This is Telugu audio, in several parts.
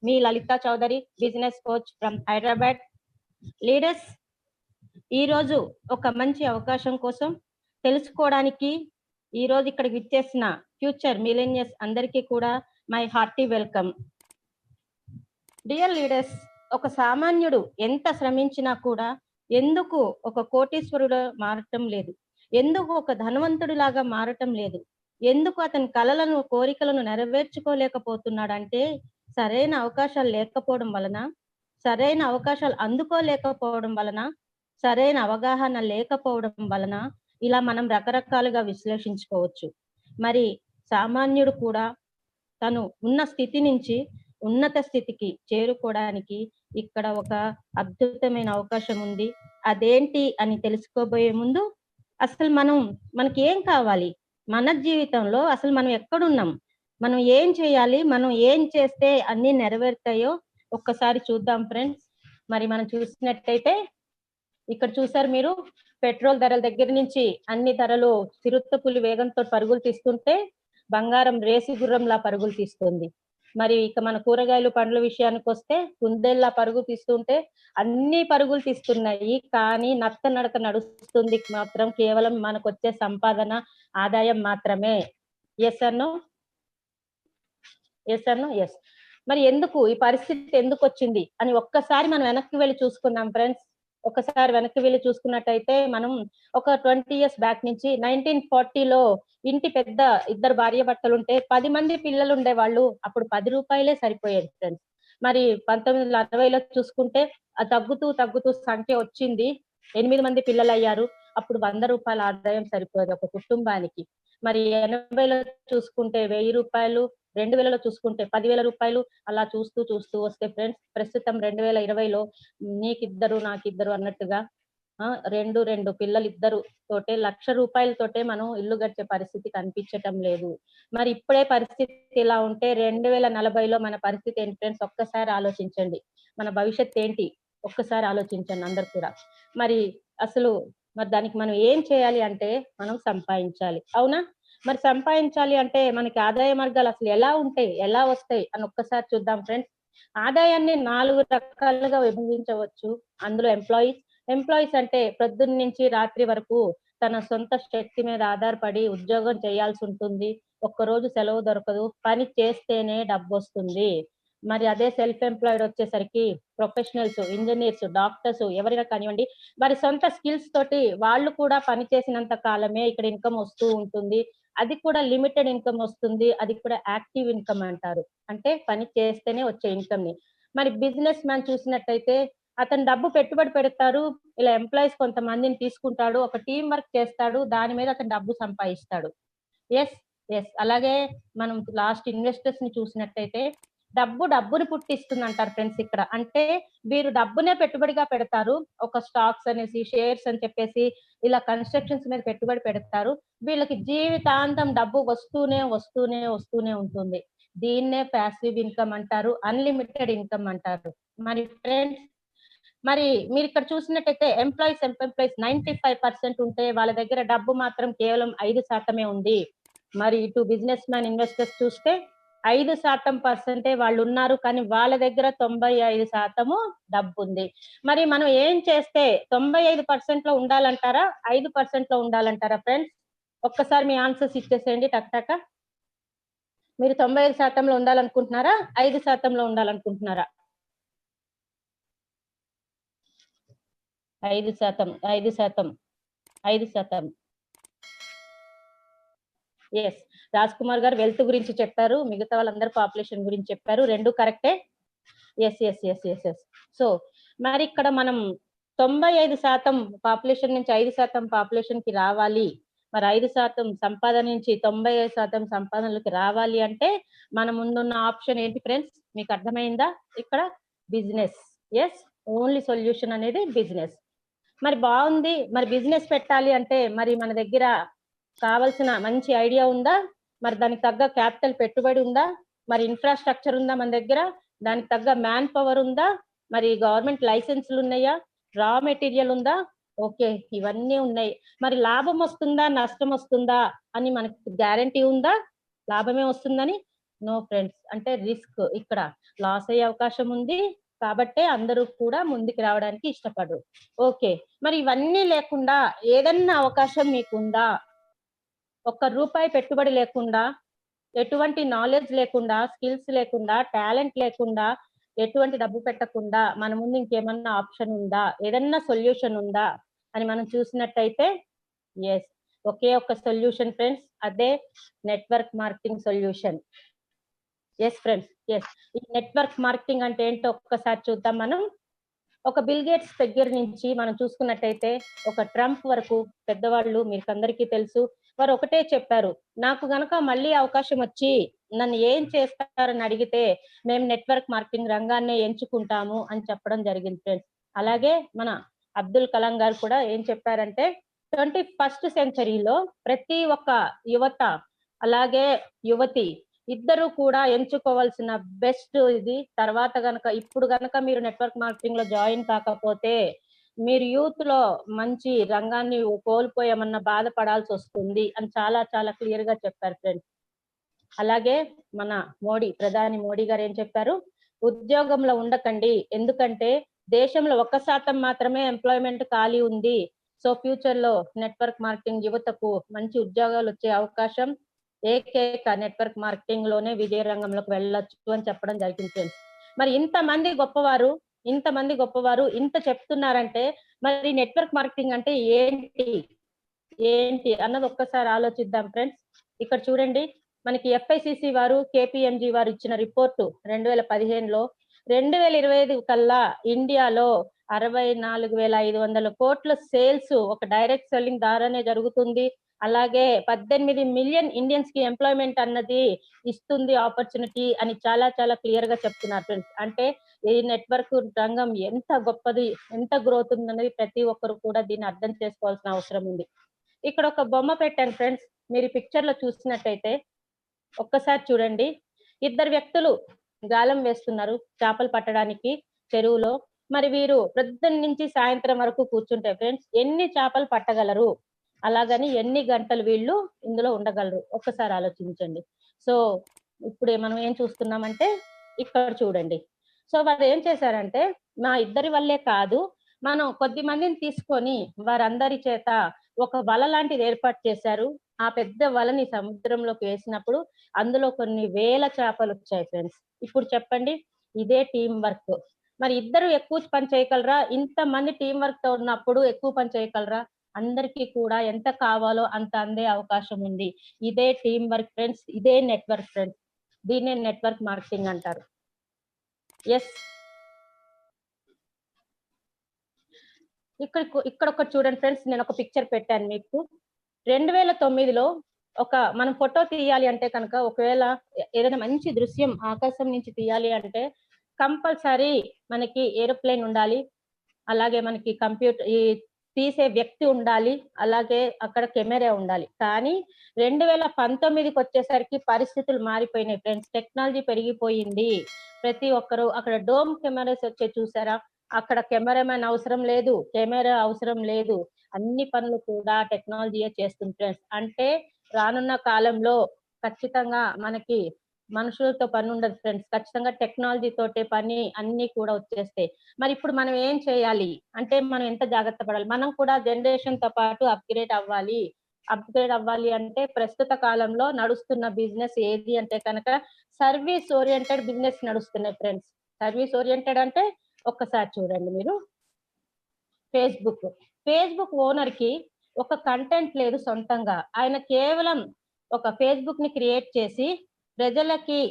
Me Lalitha Chaudhary, business coach from Hyderabad. Leaders, ఈరోజు ఒక మంచి అవకాశం కోసం తెలుసుకోవడానికి ఈరోజు ఇక్కడికి విచ్చేసిన ఫ్యూచర్ మిలేనియర్స్ అందరికీ కూడా my hearty welcome. Dear leaders, ఒక సామాన్యుడు ఎంత శ్రమించినా కూడా ఎందుకు ఒక కోటీశ్వరుడు మారటం లేదు, ఎందుకు ఒక ధనవంతుడి లాగా మారటం లేదు, ఎందుకు అతని కలలను కోరికలను నెరవేర్చుకోలేకపోతున్నాడంటే సరైన అవకాశాలు లేకపోవడం వలన, సరైన అవకాశాలు అందుకోలేకపోవడం వలన, సరైన అవగాహన లేకపోవడం వలన ఇలా మనం రకరకాలుగా విశ్లేషించుకోవచ్చు. మరి సామాన్యుడు కూడా తను ఉన్న స్థితి నుంచి ఉన్నత స్థితికి చేరుకోవడానికి ఇక్కడ ఒక అద్భుతమైన అవకాశం ఉంది. అదేంటి అని తెలుసుకోబోయే ముందు అసలు మనకి ఏం కావాలి, మన జీవితంలో అసలు మనం ఎక్కడున్నాం, మనం ఏం చేయాలి, మనం ఏం చేస్తే అన్ని నెరవేరుతాయో ఒక్కసారి చూద్దాం ఫ్రెండ్స్. మరి మనం చూసినట్టయితే ఇక్కడ చూసారు మీరు, పెట్రోల్ ధరల దగ్గర నుంచి అన్ని ధరలు చిరుతపులి వేగంతో పరుగులు తీస్తుంటే బంగారం రేసి గుర్రంలా పరుగులు తీస్తుంది. మరి ఇక మన కూరగాయలు పండ్ల విషయానికి వస్తే కుందేల్లా పరుగు తీస్తుంటే అన్ని పరుగులు తీస్తున్నాయి, కానీ నత్త నడక నడుస్తుంది మాత్రం కేవలం మనకు వచ్చే సంపాదన ఆదాయం మాత్రమే. ఎస్ అన్నో, ఎస్ అన్నో, ఎస్. మరి ఎందుకు ఈ పరిస్థితి ఎందుకు వచ్చింది అని ఒక్కసారి మనం వెనక్కి వెళ్ళి చూసుకుందాం ఫ్రెండ్స్. ఒకసారి వెనక్కి వెళ్ళి చూసుకున్నట్టయితే మనం ఒక 20 years బ్యాక్ నుంచి 1940లో ఇంటి పెద్ద ఇద్దరు భార్య భర్తలు ఉంటే 10 మంది పిల్లలు ఉండేవాళ్ళు. అప్పుడు 10 రూపాయలే సరిపోయేది ఫ్రెండ్స్. మరి 1960లో చూసుకుంటే తగ్గుతూ తగ్గుతూ సంఖ్య వచ్చింది, 8 మంది పిల్లలు అయ్యారు. అప్పుడు 100 రూపాయల ఆదాయం సరిపోయేది ఒక కుటుంబానికి. మరి 80లో చూసుకుంటే 1000 రూపాయలు, 2000లో చూసుకుంటే 10,000 రూపాయలు, అలా చూస్తూ చూస్తూ వస్తే ఫ్రెండ్స్ ప్రస్తుతం 2020లో నీకిద్దరు నాకిద్దరు అన్నట్టుగా రెండు పిల్లలు ఇద్దరు తోటే 1,00,000 రూపాయలతోటే మనం ఇల్లు గడిచే పరిస్థితి కనిపించటం లేదు. మరి ఇప్పుడే పరిస్థితి ఇలా ఉంటే 2040లో మన పరిస్థితి ఏంటి ఫ్రెండ్స్? ఒక్కసారి ఆలోచించండి. మన భవిష్యత్ ఏంటి ఒక్కసారి ఆలోచించండి అందరు కూడా. మరి దానికి మనం ఏం చేయాలి అంటే మనం సంపాదించాలి, అవునా? మరి సంపాదించాలి అంటే మనకి ఆదాయ మార్గాలు అసలు ఎలా ఉంటాయి, ఎలా వస్తాయి అని ఒక్కసారి చూద్దాం ఫ్రెండ్స్. ఆదాయాన్ని 4 రకాలుగా విభజించవచ్చు. అందులో ఎంప్లాయీస్ అంటే పొద్దున్న నుంచి రాత్రి వరకు తన సొంత శక్తి మీద ఆధారపడి ఉద్యోగం చేయాల్సి ఉంటుంది. ఒక్కరోజు సెలవు దొరకదు, పని చేస్తేనే డబ్బు వస్తుంది. మరి అదే సెల్ఫ్ ఎంప్లాయిడ్ వచ్చేసరికి ప్రొఫెషనల్స్, ఇంజనీర్స్, డాక్టర్స్ ఎవరైనా కానివ్వండి, వారి సొంత స్కిల్స్ తోటి వాళ్ళు కూడా పని చేసినంత కాలమే ఇక్కడ ఇన్కమ్ వస్తూ ఉంటుంది. అది కూడా లిమిటెడ్ ఇన్కమ్ వస్తుంది, అది కూడా యాక్టివ్ ఇన్కమ్ అంటారు, అంటే పని చేస్తేనే వచ్చే ఇన్కమ్ ని. మరి బిజినెస్ మ్యాన్ చూసినట్టయితే అతను డబ్బు పెట్టుబడి పెడతారు, ఇలా ఎంప్లాయీస్ కొంతమందిని తీసుకుంటాడు, ఒక టీం వర్క్ చేస్తాడు, దాని మీద అతను డబ్బు సంపాదిస్తాడు. ఎస్ ఎస్ అలాగే మనం లాస్ట్ ఇన్వెస్టర్స్ ని చూసినట్టయితే డబ్బుని పుట్టిస్తుంది అంటారు ఫ్రెండ్స్ ఇక్కడ. అంటే వీరు డబ్బునే పెట్టుబడిగా పెడతారు, ఒక స్టాక్స్ అనేసి, షేర్స్ అని చెప్పేసి ఇలా కన్స్ట్రక్షన్స్ మీద పెట్టుబడి పెడతారు. వీళ్ళకి జీవితాంతం డబ్బు వస్తూనే వస్తూనే వస్తూనే ఉంటుంది. దీన్నే ప్యాసివ్ ఇన్కమ్ అంటారు, అన్లిమిటెడ్ ఇన్కమ్ అంటారు. మరి ఫ్రెండ్స్, మరి మీరు ఇక్కడ చూసినట్టయితే ఎంప్లాయీస్ 95% ఉంటే వాళ్ళ దగ్గర డబ్బు మాత్రం కేవలం 5% ఉంది. మరి ఇటు బిజినెస్ మ్యాన్ ఇన్వెస్టర్స్ చూస్తే 5% వాళ్ళు ఉన్నారు, కానీ వాళ్ళ దగ్గర 95% డబ్బు ఉంది. మరి మనం ఏం చేస్తే 95% లో ఉండాలంటారా, 5% లో ఉండాలంటారా ఫ్రెండ్స్? ఒక్కసారి మీ ఆన్సర్స్ ఇచ్చేసేయండి టక్ టక. మీరు 95%లో ఉండాలనుకుంటున్నారా, 5%లో ఉండాలనుకుంటున్నారా? 5%. ఎస్, రాజ్ కుమార్ గారు వెల్త్ గురించి చెప్పారు, మిగతా వాళ్ళందరూ పాపులేషన్ గురించి చెప్పారు, రెండు కరెక్టే. Yes yes yes yes yes so మరి ఇక్కడ మనం 95% పాపులేషన్ నుంచి 5% పాపులేషన్ కి రావాలి, మరి 5% సంపాదన నుంచి 95% సంపాదనలోకి రావాలి అంటే మన ముందున్న ఆప్షన్ ఏంటి ఫ్రెండ్స్? మీకు అర్థమైందా? ఇక్కడ బిజినెస్. ఎస్, ఓన్లీ సొల్యూషన్ అనేది బిజినెస్. మరి బాగుంది, మరి బిజినెస్ పెట్టాలి అంటే మరి మన దగ్గర కావాల్సిన మంచి ఐడియా ఉందా, మరి దానికి తగ్గ క్యాపిటల్ పెట్టుబడి ఉందా, మరి ఇన్ఫ్రాస్ట్రక్చర్ ఉందా మన దగ్గర, దానికి తగ్గ మ్యాన్ పవర్ ఉందా, మరి గవర్నమెంట్ లైసెన్సులు ఉన్నాయా, రా మెటీరియల్ ఉందా? ఓకే, ఇవన్నీ ఉన్నాయి. మరి లాభం వస్తుందా నష్టం వస్తుందా అని మనకి గ్యారంటీ ఉందా? లాభమే వస్తుందని. No friends. అంటే రిస్క్ ఇక్కడ లాస్ అయ్యే అవకాశం ఉంది. కాబట్టే అందరూ కూడా ముందుకు రావడానికి ఇష్టపడరు. ఓకే. మరి ఇవన్నీ లేకుండా ఏదన్నా అవకాశం మీకుందా? ఒక్క రూపాయి పెట్టుబడి లేకుండా, ఎటువంటి నాలెడ్జ్ లేకుండా, స్కిల్స్ లేకుండా, టాలెంట్ లేకుండా, ఎటువంటి డబ్బు పెట్టకుండా మన ముందు ఇంకేమన్నా ఆప్షన్ ఉందా? ఏదన్నా సొల్యూషన్ ఉందా? అని మనం చూసినట్టయితే యెస్. ఒకే ఒక్క సొల్యూషన్ ఫ్రెండ్స్. అదే network marketing solution. Yes friends. Yes. ఈ నెట్వర్క్ మార్కెటింగ్ అంటే ఏంటో ఒక్కసారి చూద్దాం మనం. ఒక బిల్ గేట్స్ దగ్గర నుంచి మనం చూసుకున్నట్టయితే ఒక ట్రంప్ వరకు పెద్దవాళ్ళు మీకందరికీ తెలుసు. వారు ఒకటే చెప్పారు. నాకు గనక మళ్ళీ అవకాశం వచ్చి నన్ను ఏం చేస్తారని అడిగితే మేము నెట్వర్క్ మార్కెటింగ్ రంగాన్నే ఎంచుకుంటాము అని చెప్పడం జరిగింది ఫ్రెండ్స్. అలాగే మన అబ్దుల్ కలాం గారు కూడా ఏం చెప్పారంటే 21st సెంచరీలో ప్రతి ఒక్క యువత అలాగే యువతి ఇద్దరు కూడా ఎంచుకోవాల్సిన బెస్ట్ ఇది. తర్వాత గనక ఇప్పుడు గనక మీరు నెట్వర్క్ మార్కెటింగ్ లో జాయిన్ కాకపోతే మీరు యూత్ లో మంచి రంగాన్ని కోల్పోయామన్న బాధపడాల్సి వస్తుంది అని చాలా చాలా క్లియర్ గా చెప్పారు ఫ్రెండ్స్. అలాగే మన ప్రధాని మోడీ గారు ఏం చెప్పారు? ఉద్యోగంలో ఉండకండి. ఎందుకంటే దేశంలో 1% మాత్రమే ఎంప్లాయ్మెంట్ ఖాళీ ఉంది. సో ఫ్యూచర్ లో నెట్వర్క్ మార్కెటింగ్ యువతకు మంచి ఉద్యోగాలు వచ్చే అవకాశం ఏకైక నెట్వర్క్ మార్కెటింగ్ లోనే విజయ రంగంలోకి వెళ్ళొచ్చు అని చెప్పడం జరిగింది ఫ్రెండ్స్. మరి ఇంతమంది గొప్పవారు ఇంత చెప్తున్నారంటే మరి నెట్వర్క్ మార్కెటింగ్ అంటే ఏంటి అన్నది ఒక్కసారి ఆలోచిద్దాం ఫ్రెండ్స్. ఇక్కడ చూడండి, మనకి ఎఫ్ఐసిసి వారు కేపిఎంజీ వారు ఇచ్చిన రిపోర్టు 2015లో 2025 కల్లా ఇండియాలో 64,500 కోట్ల సేల్స్ ఒక డైరెక్ట్ సెల్లింగ్ ద్వారానే జరుగుతుంది. అలాగే 18 మిలియన్ ఇండియన్స్ కి ఎంప్లాయ్మెంట్ అన్నది ఇస్తుంది ఆపర్చునిటీ అని చాలా చాలా క్లియర్ గా చెప్తున్నారు ఫ్రెండ్స్. అంటే ఈ నెట్వర్క్ రంగం ఎంత గొప్పది, ఎంత గ్రోత్ ఉందన్నది ప్రతి ఒక్కరు కూడా దీన్ని అర్థం చేసుకోవాల్సిన అవసరం ఉంది. ఇక్కడ ఒక బొమ్మ పెట్టాను ఫ్రెండ్స్. మీరు పిక్చర్ లో చూసినట్టయితే ఒక్కసారి చూడండి. ఇద్దరు వ్యక్తులు గాలం వేస్తున్నారు చేపలు పట్టడానికి చెరువులో. మరి వీరు పొద్దున్న నుంచి సాయంత్రం వరకు కూర్చుంటే ఫ్రెండ్స్ ఎన్ని చేపలు పట్టగలరు? అలాగని ఎన్ని గంటలు వీళ్ళు ఇందులో ఉండగలరు? ఒక్కసారి ఆలోచించండి. సో ఇప్పుడు మనం ఏం చూస్తున్నామంటే ఇక్కడ చూడండి. సో వారు ఏం చేశారంటే మా ఇద్దరి వల్లే కాదు, మనం కొద్ది మందిని తీసుకొని వారందరి చేత ఒక వల లాంటిది ఏర్పాటు చేశారు. ఆ పెద్ద వలని సముద్రంలోకి వేసినప్పుడు అందులో కొన్ని వేల చేపలు వచ్చాయి ఫ్రెండ్స్. ఇప్పుడు చెప్పండి, ఇదే టీం వర్క్. మరి ఇద్దరు ఎక్కువ పని చేయగలరా? ఇంతమంది టీం వర్క్ తో ఉన్నప్పుడు ఎక్కువ పని చేయగలరా? అందరికీ కూడా ఎంత కావాలో అంత అందే అవకాశం ఉంది. ఇదే టీం వర్క్ ఫ్రెండ్స్. ఇదే నెట్వర్క్ ఫ్రెండ్స్. దీన్నే నెట్వర్క్ మార్కెటింగ్ అంటారు. ఎస్. ఇక్కడ ఒకటి చూడండి ఫ్రెండ్స్. నేను ఒక పిక్చర్ పెట్టాను మీకు. 2009లో మనం ఫోటో తీయాలి అంటే కనుక ఒకవేళ ఏదైనా మంచి దృశ్యం ఆకాశం నుంచి తీయాలి అంటే కంపల్సరీ మనకి ఏరోప్లేన్ ఉండాలి. అలాగే మనకి ఈ తీసే వ్యక్తి ఉండాలి. అలాగే అక్కడ కెమెరా ఉండాలి. కానీ 2019కి వచ్చేసరికి పరిస్థితులు మారిపోయినాయి ఫ్రెండ్స్. టెక్నాలజీ పెరిగిపోయింది. ప్రతి ఒక్కరు అక్కడ డోమ్ కెమెరాస్ వచ్చే చూసారా? అక్కడ కెమెరామెన్ అవసరం లేదు, కెమెరా అవసరం లేదు. అన్ని పనులు కూడా టెక్నాలజీయే చేస్తుంది ఫ్రెండ్స్. అంటే రానున్న కాలంలో ఖచ్చితంగా మనకి మనుషులతో పని ఉండదు ఫ్రెండ్స్. ఖచ్చితంగా టెక్నాలజీ తోటే పని అన్ని కూడా వచ్చేస్తాయి. మరి ఇప్పుడు మనం ఏం చేయాలి అంటే మనం ఎంత జాగ్రత్త పడాలి? మనం కూడా జనరేషన్ తో పాటు అప్గ్రేడ్ అవ్వాలి అంటే ప్రస్తుత కాలంలో నడుస్తున్న బిజినెస్ ఏది అంటే కనుక సర్వీస్ ఓరియంటెడ్ బిజినెస్ నడుస్తున్నాయి ఫ్రెండ్స్. సర్వీస్ ఓరియంటెడ్ అంటే ఒక్కసారి చూడండి మీరు. ఫేస్బుక్ ఓనర్ కి ఒక కంటెంట్ లేదు సొంతంగా. ఆయన కేవలం ఒక ఫేస్బుక్ ని క్రియేట్ చేసి ప్రజలకి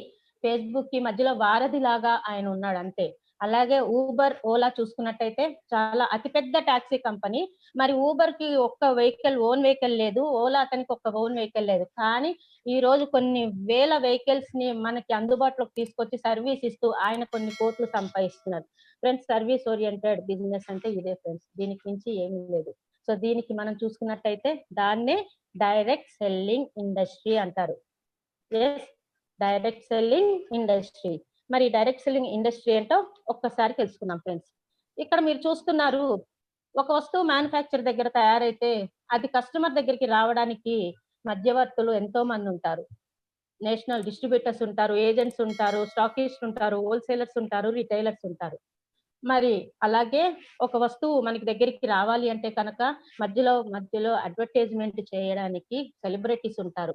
ఫేస్బుక్ కి మధ్యలో వారధి లాగా ఆయన ఉన్నాడు అంతే. అలాగే ఊబర్, ఓలా చూసుకున్నట్టయితే చాలా అతిపెద్ద టాక్సీ కంపెనీ. మరి ఊబర్ కి ఒక్క ఓన్ వెహికల్ లేదు. ఓలా అతనికి ఒక్క ఓన్ వెహికల్ లేదు. కానీ ఈ రోజు కొన్ని వేల వెహికల్స్ ని మనకి అందుబాటులోకి తీసుకొచ్చి సర్వీస్ ఇస్తూ ఆయన కొన్ని కోట్లు సంపాదిస్తున్నారు ఫ్రెండ్స్. సర్వీస్ ఓరియంటెడ్ బిజినెస్ అంటే ఇదే ఫ్రెండ్స్. దీనికి మించి ఏమీ లేదు. సో దీనికి మనం చూసుకున్నట్టయితే దాన్నే డైరెక్ట్ సెల్లింగ్ ఇండస్ట్రీ అంటారు. Yes, direct selling industry. మరి డైరెక్ట్ సెల్లింగ్ ఇండస్ట్రీ ఏంటో ఒక్కసారి తెలుసుకుందాం ఫ్రెండ్స్. ఇక్కడ మీరు చూస్తున్నారు, ఒక వస్తువు మ్యానుఫ్యాక్చర్ దగ్గర తయారైతే అది కస్టమర్ దగ్గరికి రావడానికి మధ్యవర్తులు ఎంతో మంది ఉంటారు. నేషనల్ డిస్ట్రిబ్యూటర్స్ ఉంటారు, ఏజెంట్స్ ఉంటారు, స్టాకిస్ట్ ఉంటారు, హోల్సేలర్స్ ఉంటారు, రిటైలర్స్ ఉంటారు. మరి అలాగే ఒక వస్తువు మనకి దగ్గరికి రావాలి అంటే కనుక మధ్యలో అడ్వర్టైజ్మెంట్ చేయడానికి సెలబ్రిటీస్ ఉంటారు.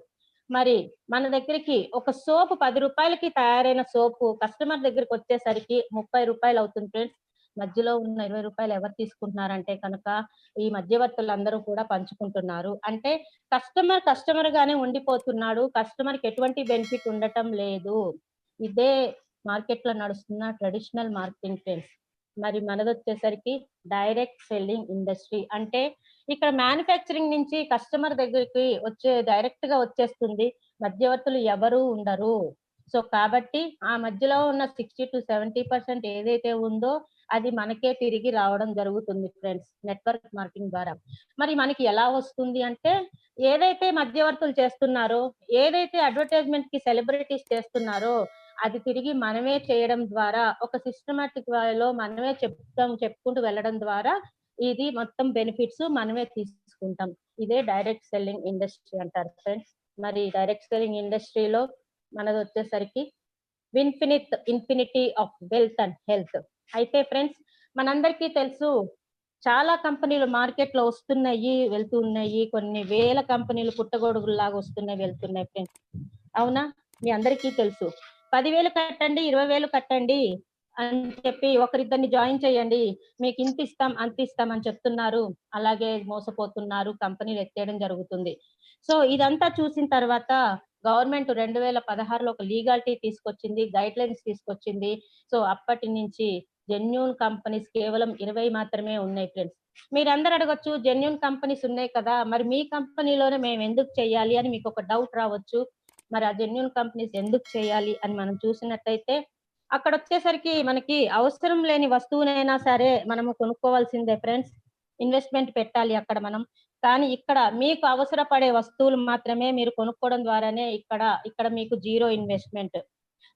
మరి మన దగ్గరికి ఒక సోపు రూ. 10కి తయారైన సోపు కస్టమర్ దగ్గరికి వచ్చేసరికి రూ. 30 అవుతుంది ఫ్రెండ్స్. మధ్యలో ఉన్న రూ. 20 ఎవరు తీసుకుంటున్నారంటే కనుక ఈ మధ్యవర్తులందరూ కూడా పంచుకుంటున్నారు. అంటే కస్టమర్ గానే ఉండిపోతున్నాడు. కస్టమర్‌కి ఎటువంటి బెనిఫిట్ ఉండటం లేదు. ఇదే మార్కెట్‌లో నడుస్తున్న ట్రెడిషనల్ మార్కెటింగ్ ఫ్రెండ్స్. మరి మనదొచ్చేసరికి డైరెక్ట్ సెల్లింగ్ ఇండస్ట్రీ. అంటే ఇక్కడ మ్యానుఫ్యాక్చరింగ్ నుంచి కస్టమర్ దగ్గరికి డైరెక్ట్‌గా వచ్చేస్తుంది. మధ్యవర్తులు ఎవరు ఉండరు. సో, కాబట్టి ఆ మధ్యలో ఉన్న 60-70% ఏదైతే ఉందో అది మనకే తిరిగి రావడం జరుగుతుంది ఫ్రెండ్స్. నెట్వర్క్ మార్కెటింగ్ ద్వారా. మరి మనకి ఎలా వస్తుంది అంటే ఏదైతే మధ్యవర్తులు చేస్తున్నారో, ఏదైతే అడ్వర్టైజ్‌మెంట్‌కి సెలబ్రిటీస్ చేస్తున్నారో అది తిరిగి మనమే చేయడం ద్వారా ఒక సిస్టమాటిక్ వేలో మనమే చెప్పుకుంటూ వెళ్ళడం ద్వారా ఇది మొత్తం బెనిఫిట్స్ మనమే తీసుకుంటాం. ఇదే డైరెక్ట్ సెల్లింగ్ ఇండస్ట్రీ అంటారు ఫ్రెండ్స్. మరి డైరెక్ట్ సెల్లింగ్ ఇండస్ట్రీలో మనదొచ్చేసరికి infinity of wealth and health. అయితే ఫ్రెండ్స్ మనందరికీ తెలుసు చాలా కంపెనీలు మార్కెట్‌లో వస్తున్నాయి, వెళ్తున్నాయి. కొన్ని వేల కంపెనీలు పుట్టగొడుగుల్లాగా వస్తున్నాయి, వెళ్తున్నాయి ఫ్రెండ్స్. అవునా? మీ అందరికీ తెలుసు. 10,000 కట్టండి, 20,000 కట్టండి అని చెప్పి ఒకరిద్దరిని జాయిన్ చేయండి. మీకు ఇంతిస్తాం, అంతిస్తాం అని చెప్తున్నారు. అలాగే మోసపోతున్నారు. కంపెనీలు ఎత్తేయడం జరుగుతుంది. సో, ఇదంతా చూసిన తర్వాత గవర్నమెంట్ 2016లో ఒక లీగాలిటీ తీసుకొచ్చింది. గైడ్‌లైన్స్ తీసుకొచ్చింది. సో, అప్పటి నుంచి జెన్యూన్ కంపెనీస్ కేవలం 20 మాత్రమే ఉన్నాయి ఫ్రెండ్స్. మీరందరూ అడగొచ్చు జెన్యూన్ కంపెనీస్ ఉన్నాయి కదా! మరి మీ కంపెనీలోనే మేమెందుకు చేయాలి అని మీకొక డౌట్ రావచ్చు. మరి ఆ జెన్యూన్ కంపెనీస్ ఎందుకు చేయాలి అని మనం చూసినట్టయితే, అక్కడొచ్చేసరికి మనకి అవసరం లేని వస్తువునైనా సరే మనము కొనుక్కోవాల్సిందే ఫ్రెండ్స్. ఇన్వెస్ట్‌మెంట్ పెట్టాలి అక్కడ మనం. కానీ ఇక్కడ మీకు అవసరపడే వస్తువులు మాత్రమే మీరు కొనుక్కోవడం ద్వారానే ఇక్కడ మీకు జీరో ఇన్వెస్ట్‌మెంట్.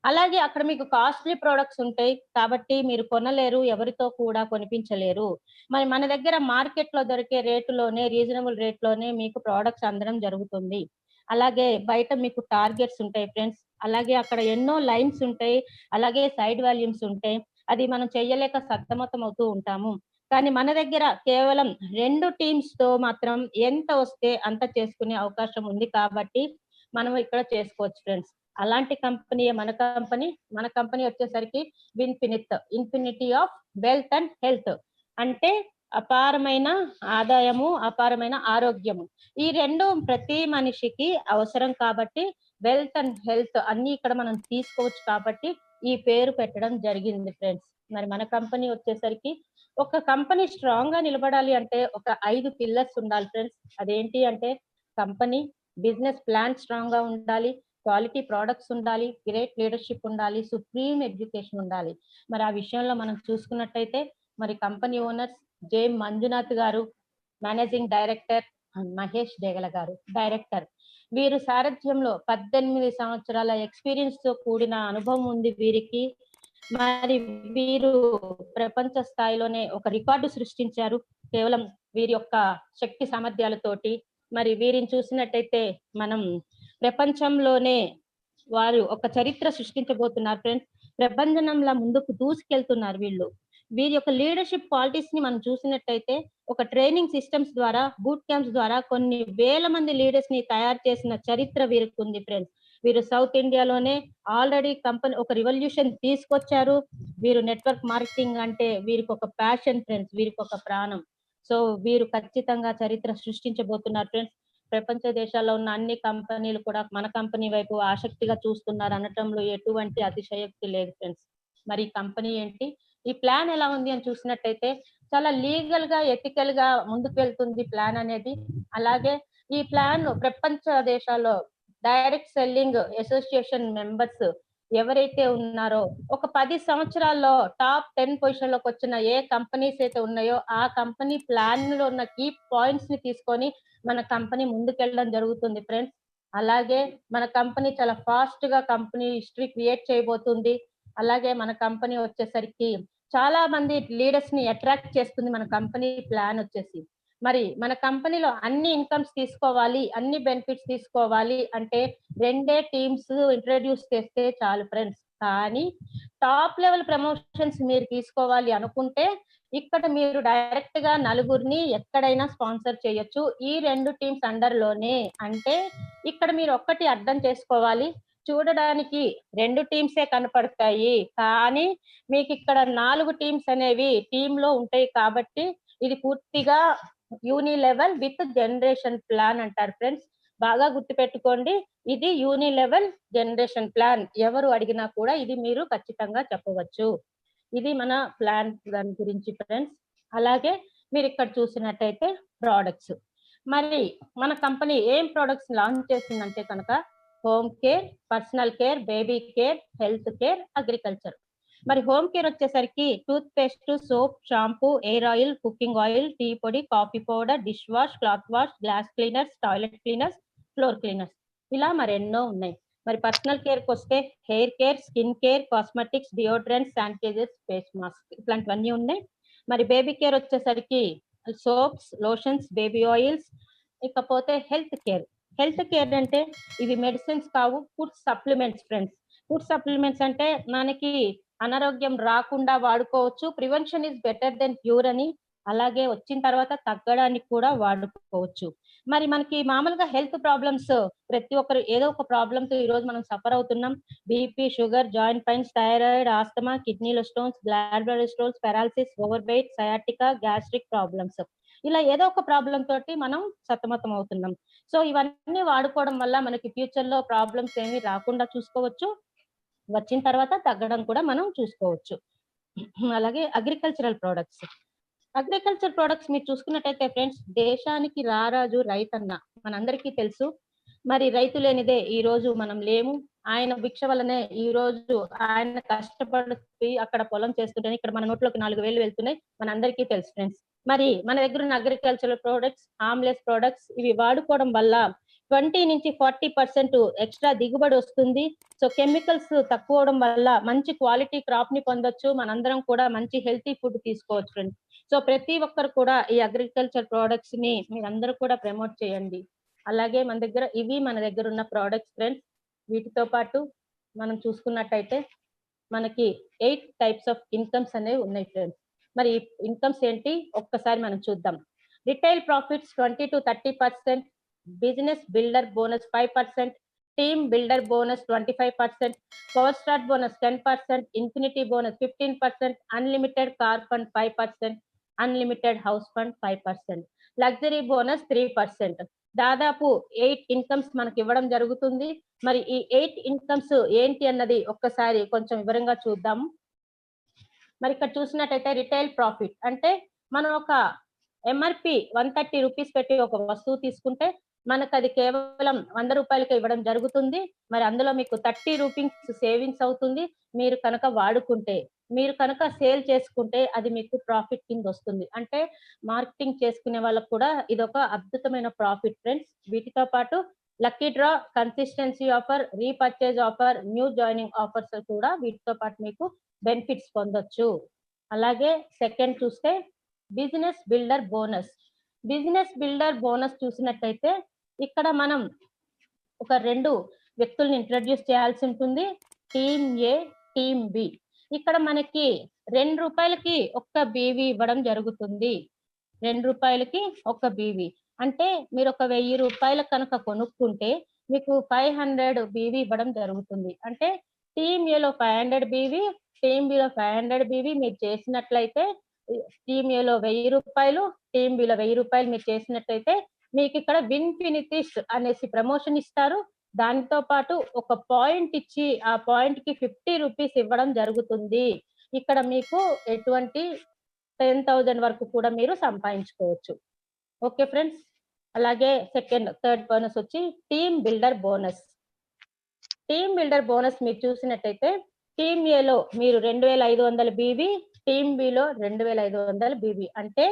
అలాగే అక్కడ మీకు కాస్ట్‌లీ ప్రొడక్ట్స్ ఉంటాయి. కాబట్టి మీరు కొనలేరు. ఎవరితో కూడా కొనిపించలేరు. మరి మన దగ్గర మార్కెట్‌లో దొరికే రేటులోనే రీజనబుల్ రేట్‌లోనే మీకు ప్రొడక్ట్స్ అందడం జరుగుతుంది. అలాగే బయట మీకు టార్గెట్స్ ఉంటాయి ఫ్రెండ్స్. అలాగే అక్కడ ఎన్నో లైన్స్ ఉంటాయి. అలాగే సైడ్ వాల్యూమ్స్ ఉంటాయి. అది మనం చెయ్యలేక సతమతం అవుతూ ఉంటాము. కానీ మన దగ్గర కేవలం 2 టీమ్స్‌తో మాత్రం ఎంత వస్తే అంత చేసుకునే అవకాశం ఉంది కాబట్టి మనం ఇక్కడ చేసుకోవచ్చు ఫ్రెండ్స్. అలాంటి కంపెనీయే మన కంపెనీ. మన కంపెనీ వచ్చేసరికి infinity of wealth and health. అంటే అపారమైన ఆదాయము, అపారమైన ఆరోగ్యము. ఈ 2 ప్రతి మనిషికి అవసరం కాబట్టి వెల్త్ అండ్ హెల్త్ అన్నీ ఇక్కడ మనం తీసుకోవచ్చు కాబట్టి ఈ పేరు పెట్టడం జరిగింది ఫ్రెండ్స్. మరి మన కంపెనీ వచ్చేసరికి ఒక కంపెనీ స్ట్రాంగ్‌గా నిలబడాలి అంటే ఒక 5 పిల్లర్స్ ఉండాలి ఫ్రెండ్స్. అదేంటి అంటే కంపెనీ, బిజినెస్ ప్లాన్ స్ట్రాంగ్‌గా ఉండాలి. క్వాలిటీ ప్రొడక్ట్స్ ఉండాలి. గ్రేట్ లీడర్‌షిప్ ఉండాలి. సుప్రీం ఎడ్యుకేషన్ ఉండాలి. మరి ఆ విషయంలో మనం చూసుకున్నట్టయితే మరి company owners J. Manjunath garu, managing director, and Mahesh Degala garu director. వీరు సారథ్యంలో 18 సంవత్సరాల ఎక్స్‌పీరియన్స్‌తో కూడిన అనుభవం ఉంది వీరికి. మరి వీరు ప్రపంచ స్థాయిలోనే ఒక రికార్డు సృష్టించారు. కేవలం వీరి యొక్క శక్తి సామర్థ్యాలతోటి. మరి వీరిని చూసినట్టయితే మనం ప్రపంచంలోనే వారు ఒక చరిత్ర సృష్టించబోతున్నారు ఫ్రెండ్స్. ప్రభంజనంలా ముందుకు దూసుకెళ్తున్నారు వీళ్ళు. వీరి యొక్క లీడర్‌షిప్ క్వాలిటీస్‌ని మనం చూసినట్టయితే ఒక ట్రైనింగ్ సిస్టమ్స్ ద్వారా, బూట్ క్యాంప్స్ ద్వారా కొన్ని వేల మంది లీడర్స్‌ని తయారు చేసిన చరిత్ర వీరికుంది ఫ్రెండ్స్. వీరు సౌత్ ఇండియాలోనే ఆల్రెడీ కంపెనీ ఒక రివల్యూషన్ తీసుకొచ్చారు. వీరు నెట్వర్క్ మార్కెటింగ్ అంటే వీరికొక ప్యాషన్ ఫ్రెండ్స్. వీరికొక ప్రాణం. సో, వీరు ఖచ్చితంగా చరిత్ర సృష్టించబోతున్నారు ఫ్రెండ్స్. ప్రపంచ దేశాల్లో ఉన్న అన్ని కంపెనీలు కూడా మన కంపెనీ వైపు ఆసక్తిగా చూస్తున్నారు అనటంలో ఎటువంటి అతిశయోక్తి లేదు ఫ్రెండ్స్. మరి ఈ కంపెనీ ఏంటి? ఈ ప్లాన్ ఎలా ఉంది అని చూసినట్టయితే చాలా లీగల్‌గా, ఎథికల్‌గా ముందుకు వెళ్తుంది ప్లాన్ అనేది. అలాగే ఈ ప్లాన్ ప్రపంచ దేశాల్లో డైరెక్ట్ సెల్లింగ్ అసోసియేషన్ మెంబర్స్ ఎవరైతే ఉన్నారో ఒక 10 సంవత్సరాల్లో టాప్ 10 పొజిషన్‌లోకి వచ్చిన ఏ కంపెనీస్ అయితే ఉన్నాయో ఆ కంపెనీ ప్లాన్‌లో ఉన్న కీ పాయింట్స్‌ని తీసుకొని మన కంపెనీ ముందుకెళ్ళడం జరుగుతుంది ఫ్రెండ్స్. అలాగే మన కంపెనీ చాలా ఫాస్ట్‌గా కంపెనీ హిస్టరీ క్రియేట్ చేయబోతుంది. అలాగే మన కంపెనీ వచ్చేసరికి చాలా మంది లీడర్స్‌ని అట్రాక్ట్ చేస్తుంది మన కంపెనీ ప్లాన్ వచ్చేసి. మరి మన కంపెనీలో అన్ని ఇన్కమ్స్ తీసుకోవాలి, అన్ని బెనిఫిట్స్ తీసుకోవాలి అంటే 2 టీమ్స్ ఇంట్రొడ్యూస్ చేస్తే చాలు ఫ్రెండ్స్. కానీ టాప్ లెవెల్ ప్రమోషన్స్ మీరు తీసుకోవాలి అనుకుంటే ఇక్కడ మీరు డైరెక్ట్ గా నలుగురిని ఎక్కడైనా స్పాన్సర్ చేయొచ్చు ఈ 2 టీమ్స్ అండర్ లోనే. అంటే ఇక్కడ మీరు ఒక్కటి అర్థం చేసుకోవాలి, చూడడానికి 2 టీమ్సే కనపడతాయి కానీ మీకు ఇక్కడ 4 టీమ్స్ అనేవి టీమ్ లో ఉంటాయి కాబట్టి ఇది పూర్తిగా యూని లెవెల్ విత్ జనరేషన్ ప్లాన్ అంటారు ఫ్రెండ్స్. బాగా గుర్తుపెట్టుకోండి, ఇది యూని లెవెల్ జనరేషన్ ప్లాన్. ఎవరు అడిగినా కూడా ఇది మీరు ఖచ్చితంగా చెప్పవచ్చు. ఇది మన ప్లాన్ దాని గురించి ఫ్రెండ్స్. అలాగే మీరు ఇక్కడ చూసినట్టయితే ప్రోడక్ట్స్, మరి మన కంపెనీ ఏం ప్రొడక్ట్స్ లాంచ్ చేసిందంటే కనుక home care, personal care, baby care, health care, agriculture. మరి హోమ్ కేర్ వచ్చేసరికి toothpaste, soap, shampoo, air oil, cooking oil, tea పొడి, coffee powder, dish wash, cloth wash, glass cleaners, toilet cleaners, floor cleaners, ఇలా మరెన్నో ఉన్నాయి. మరి పర్సనల్ కేర్ కి వస్తే hair care, skin care, cosmetics, deodorants, sanitizers, face mask, ఇట్లాంటివన్నీ ఉన్నాయి. మరి బేబీ కేర్ వచ్చేసరికి సోప్స్, లోషన్స్, బేబీ ఆయిల్స్. ఇకపోతే హెల్త్ కేర్. హెల్త్ కేర్ అంటే ఇవి మెడిసిన్స్ కావు, food supplements friends. Food supplements అంటే మనకి అనారోగ్యం రాకుండా వాడుకోవచ్చు, prevention is better than cure అని. అలాగే వచ్చిన తర్వాత తగ్గడానికి కూడా వాడుకోవచ్చు. మరి మనకి మామూలుగా హెల్త్ ప్రాబ్లమ్స్ ప్రతి ఒక్కరు ఏదో ఒక ప్రాబ్లమ్ తో ఈ రోజు మనం సఫర్ అవుతున్నాం. BP, sugar, joint pains, thyroid, asthma, కిడ్నీలో stones, bladder stones, paralysis, overweight, sciatica, gastric problems, ఇలా ఏదో ఒక ప్రాబ్లం తోటి మనం సతమతం అవుతున్నాం. సో ఇవన్నీ వాడుకోవడం వల్ల మనకి ఫ్యూచర్ లో ప్రాబ్లమ్స్ ఏమీ రాకుండా చూసుకోవచ్చు, వచ్చిన తర్వాత తగ్గడం కూడా మనం చూసుకోవచ్చు. అలాగే అగ్రికల్చరల్ ప్రొడక్ట్స్. అగ్రికల్చర్ ప్రొడక్ట్స్ మీరు చూసుకున్నట్టయితే ఫ్రెండ్స్, దేశానికి రారాజు రైతన్న మనందరికీ తెలుసు. మరి రైతు లేనిదే ఈ రోజు మనం లేము. ఆయన భిక్ష వల్లనే ఈ రోజు ఆయన కష్టపడి అక్కడ పొలం చేస్తుంటేనే ఇక్కడ మన నోట్లోకి 4,000 వెళ్తున్నాయి, మనందరికీ తెలుసు ఫ్రెండ్స్. మరి మన దగ్గర ఉన్న అగ్రికల్చరల్ ప్రొడక్ట్స్, హార్మ్లెస్ ప్రొడక్ట్స్, ఇవి వాడుకోవడం వల్ల 20-40% ఎక్స్ట్రా దిగుబడి వస్తుంది. సో కెమికల్స్ తక్కువ అవడం వల్ల మంచి క్వాలిటీ క్రాప్ ని పొందొచ్చు, మనందరం కూడా మంచి హెల్తీ ఫుడ్ తీసుకోవచ్చు ఫ్రెండ్స్. సో ప్రతి ఒక్కరు కూడా ఈ అగ్రికల్చర్ ప్రొడక్ట్స్ ని మీరందరూ కూడా ప్రమోట్ చేయండి. అలాగే మన దగ్గర ఉన్న ప్రొడక్ట్స్ ఫ్రెండ్స్. వీటితో పాటు మనం చూసుకున్నట్టయితే మనకి 8 టైప్స్ ఆఫ్ ఇన్కమ్స్ అనేవి ఉన్నాయి ఫ్రెండ్స్. మరి ఇన్కమ్స్ ఏంటి ఒక్కసారి మనం చూద్దాం. Retail profits 20-30%, business builder bonus 5%, team builder bonus 25%, power star bonus 10%, infinity bonus 15%, unlimited car fund 5%, unlimited house fund 5%, luxury bonus 3%. దాదాపు 8 ఇన్కమ్స్ మనకి ఇవ్వడం జరుగుతుంది. మరి ఈ 8 ఇన్కమ్స్ ఏంటి అన్నది ఒక్కసారి కొంచెం వివరంగా చూద్దాము. మరి ఇక్కడ చూసినట్టయితే రిటైల్ ప్రాఫిట్ అంటే మనం ఒక ఎంఆర్పి 130 రూపీస్ పెట్టి ఒక వస్తువు తీసుకుంటే మనకు అది కేవలం 100 రూపాయలకి ఇవ్వడం జరుగుతుంది. మరి అందులో మీకు 30 రూపీస్ సేవింగ్స్ అవుతుంది. మీరు కనుక వాడుకుంటే, మీరు కనుక సేల్ చేసుకుంటే అది మీకు ప్రాఫిట్ కింద వస్తుంది. అంటే మార్కెటింగ్ చేసుకునే వాళ్ళకు కూడా ఇదొక అద్భుతమైన ప్రాఫిట్ ఫ్రెండ్స్. వీటితో పాటు lucky draw, consistency offer, repurchase offer, new joining offers కూడా వీటితో పాటు మీకు బెనిఫిట్స్ పొందొచ్చు. అలాగే సెకండ్ చూస్తే business builder bonus. Business builder bonus చూసినట్టయితే ఇక్కడ మనం ఒక 2 వ్యక్తుల్ని ఇంట్రడ్యూస్ చేయాల్సి ఉంటుంది, టీమ్ ఏ, టీమ్ బి. ఇక్కడ మనకి 2 రూపాయలకి ఒక్క బీవీ ఇవ్వడం జరుగుతుంది. 2 రూపాయలకి ఒక్క బీవీ అంటే మీరు ఒక 1000 రూపాయలకు కనుక కొనుక్కుంటే మీకు 500 బీవీ ఇవ్వడం జరుగుతుంది. అంటే టీమ్ ఏలో 500 బీవీ, టీమ్ బిలో 500 బీవీ మీరు చేసినట్లయితే టీమ్ ఏలో 1000 రూపాయలు, టీమ్ బిలో 1000 రూపాయలు మీరు చేసినట్టయితే మీకు ఇక్కడ విన్ఫినిటీస్ అనేసి ప్రమోషన్ ఇస్తారు. దానితో పాటు ఒక పాయింట్ ఇచ్చి ఆ పాయింట్ కి 50 రూపీస్ ఇవ్వడం జరుగుతుంది. ఇక్కడ మీకు ఎటువంటి 10,000 వరకు కూడా మీరు సంపాదించుకోవచ్చు. Okay friends. అలాగే థర్డ్ బోనస్ వచ్చి team builder bonus. Team builder bonus మీరు చూసినట్టయితే టీమ్ ఏలో మీరు 2500 బీవీ, టీమ్ బిలో 2500 బీవీ అంటే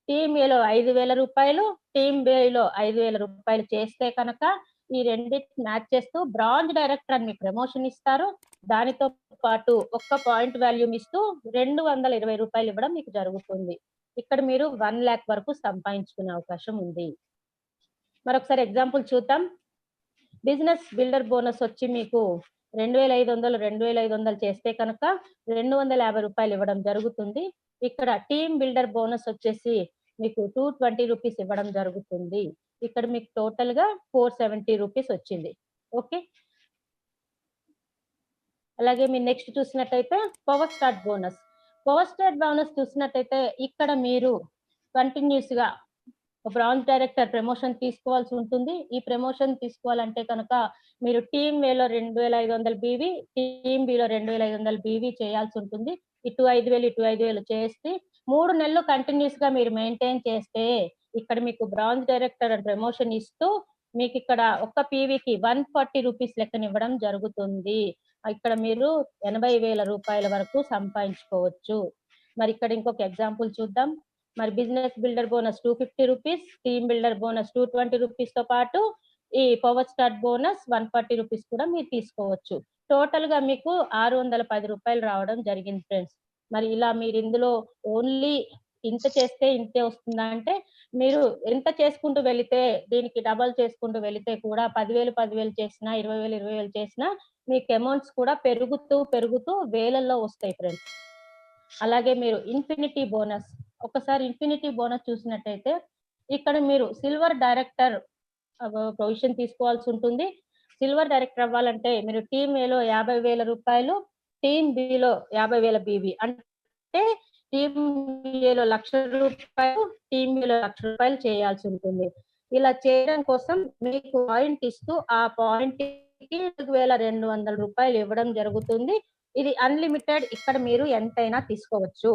టీమ్ ఏలో 5,000 రూపాయలు, టీమ్ బిలో 5,000 రూపాయలు చేస్తే కనుక ఈ రెండింటిని మ్యాచ్ చేస్తూ బ్రాంజ్ డైరెక్టర్ అని మీకు ప్రమోషన్ ఇస్తారు. దానితో పాటు ఒక్క పాయింట్ వాల్యూమ్ ఇస్తూ 220 రూపాయలు ఇవ్వడం మీకు జరుగుతుంది. ఇక్కడ మీరు 1 lakh వరకు సంపాదించుకునే అవకాశం ఉంది. మరొకసారి ఎగ్జాంపుల్ చూద్దాం. బిజినెస్ బిల్డర్ బోనస్ వచ్చి మీకు 2500 చేస్తే కనుక ₹250 ఇవ్వడం జరుగుతుంది. ఇక్కడ టీమ్ బిల్డర్ బోనస్ వచ్చేసి మీకు ₹220 ఇవ్వడం జరుగుతుంది. ఇక్కడ మీకు టోటల్ గా ₹470 వచ్చింది. ఓకే. అలాగే మీరు నెక్స్ట్ చూసినట్టయితే power start bonus. Power start bonus చూసినట్టయితే ఇక్కడ మీరు కంటిన్యూస్ గా బ్రాంచ్ డైరెక్టర్ ప్రమోషన్ తీసుకోవాల్సి ఉంటుంది. ఈ ప్రమోషన్ తీసుకోవాలంటే కనుక మీరు టీమ్ వేలో 2500 బీవీ, టీమ్ బిలో 2500 బీవీ చేయాల్సి ఉంటుంది. ఇటు 5000 ఇటు 5000 చేసి 3 నెలలు కంటిన్యూస్ గా మీరు మెయింటైన్ చేస్తే ఇక్కడ మీకు బ్రాంచ్ డైరెక్టర్ ప్రమోషన్ ఇస్తూ మీకు ఇక్కడ ఒక్క పీవీకి ₹140 లెక్కన ఇవ్వడం జరుగుతుంది. ఇక్కడ మీరు ₹80,000 వరకు సంపాదించుకోవచ్చు. మరి ఇక్కడ ఇంకొక ఎగ్జాంపుల్ చూద్దాం. మరి business builder bonus ₹250, team builder bonus ₹220 తో పాటు ఈ పవర్ స్టార్ట్ బోనస్ ₹140 కూడా మీరు తీసుకోవచ్చు. టోటల్ గా మీకు ₹610 రావడం జరిగింది ఫ్రెండ్స్. మరి ఇలా మీరు ఇందులో ఓన్లీ ఇంత చేస్తే ఇంతే వస్తుందా అంటే మీరు ఎంత చేసుకుంటూ వెళితే దీనికి డబల్ చేసుకుంటూ వెళితే కూడా 10,000 చేసినా 20,000 చేసినా మీకు అమౌంట్స్ కూడా పెరుగుతూ వేలల్లో వస్తాయి ఫ్రెండ్స్. అలాగే మీరు ఇన్ఫినిటీ బోనస్, ఒకసారి ఇన్ఫినిటీ బోనస్ చూసినట్టయితే ఇక్కడ మీరు సిల్వర్ డైరెక్టర్ ప్రొవిజన్ తీసుకోవాల్సి ఉంటుంది. సిల్వర్ డైరెక్టర్ అవ్వాలంటే మీరు టీమ్ ఏలో ₹50,000, టీమ్ బిలో 50,000 బీవీ అంటే టీమ్ ఏలో ₹1,00,000, టీమ్ బిలో ₹1,00,000 చేయాల్సి ఉంటుంది. ఇలా చేయడం కోసం మీకు పాయింట్ ఇస్తూ ఆ పాయింట్ కి ₹4,200 ఇవ్వడం జరుగుతుంది. ఇది అన్లిమిటెడ్. ఇక్కడ మీరు ఎంతైనా తీసుకోవచ్చు.